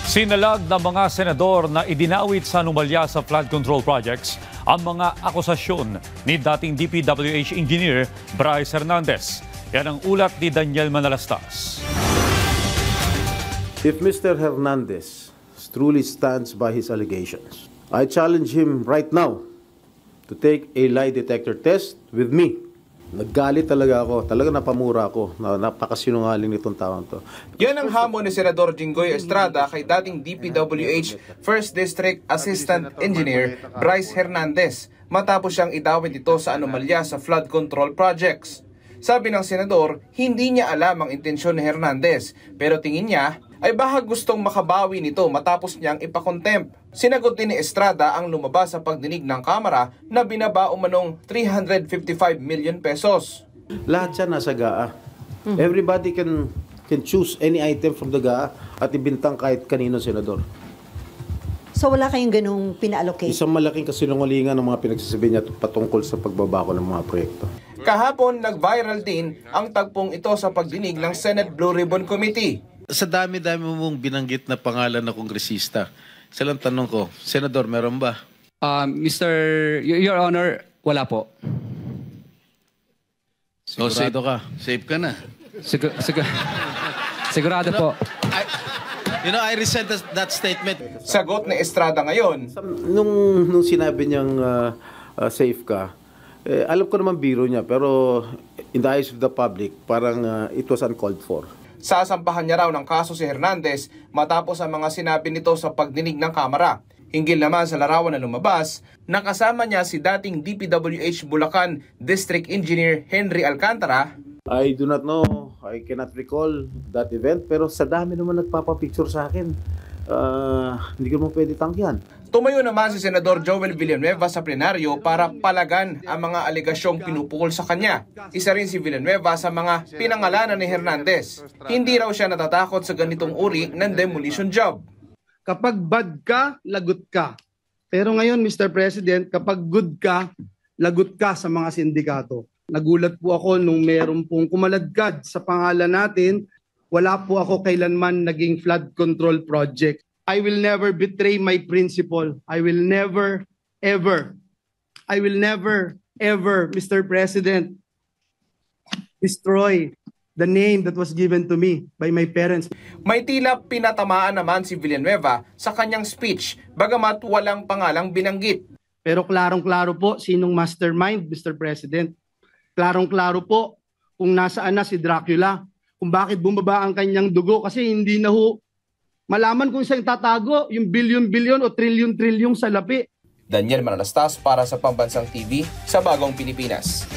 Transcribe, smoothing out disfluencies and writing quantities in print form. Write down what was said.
Sinalag ng mga senador na idinawit sa anomalya sa flood control projects ang mga akusasyon ni dating DPWH engineer Bryce Hernandez. Yan ang ulat ni Daniel Manalastas. If Mr. Hernandez truly stands by his allegations, I challenge him right now to take a lie detector test with me. Naggalit talaga ako, talaga napamura ako, napakasinungaling nitong taong to. Yan ang hamon ni Senador Jinggoy Estrada kay dating DPWH 1st District Assistant Engineer Bryce Hernandez matapos siyang idawit ito sa anomalya sa flood control projects. Sabi ng senador, hindi niya alam ang intensyon ni Hernandez pero tingin niya ay baka gustong makabawi nito matapos niyang ipakontempt. Sinagot din ni Estrada ang lumabas sa pagdinig ng Kamara na binaba umanong 355 million pesos. Lahat siya nasa GAA. Everybody can choose any item from the GAA at ibintang kahit kanino senador. So wala kayong ganung pina-allocate? Isang malaking kasinungalingan ng mga pinagsasabi niya patungkol sa pagbabako ng mga proyekto. Kahapon, nag-viral din ang tagpong ito sa pagdinig ng Senate Blue Ribbon Committee. Sa dami-dami mong binanggit na pangalan na kongresista, salang tanong ko, Senador, meron ba? Your Honor, wala po. Sigurado ka? Safe ka na? Sigurado po. I resent that statement. Sagot ni Estrada ngayon. Nung sinabi niyang safe ka, alam ko naman biro niya, pero in the eyes of the public, parang it was uncalled for. Sasampahan niya raw ng kaso si Hernandez matapos ang mga sinabi nito sa pagdinig ng Kamara. Hinggil naman sa larawan na lumabas, nakasama niya si dating DPWH Bulacan District Engineer Henry Alcantara. I do not know, I cannot recall that event, pero sa dami naman nagpapapicture sa akin, hindi ko naman pwede tanggihan. Tumayo naman si Senador Joel Villanueva sa plenaryo para palagan ang mga alegasyong pinupukol sa kanya. Isa rin si Villanueva sa mga pinangalanan ni Hernandez. Hindi raw siya natatakot sa ganitong uri ng demolition job. Kapag bad ka, lagot ka. Pero ngayon, Mr. President, kapag good ka, lagot ka sa mga sindikato. Nagulat po ako nung meron pong kumaladkad sa pangalan natin, wala po ako kailanman naging flood control project. I will never betray my principle. I will never, ever, Mr. President, destroy the name that was given to me by my parents. May tila pinatamaan naman si Villanueva sa kanyang speech, bagamat walang pangalang binanggit. Pero klarong-klaro po sinong mastermind, Mr. President. Klarong-klaro po kung nasaan na si Dracula, kung bakit bumaba ang kanyang dugo, kasi hindi na ho malaman kung saan tatago yung bilyon-bilyon o trilyon-trilyon sa lapi. Daniel Manalastas para sa Pambansang TV sa Bagong Pilipinas.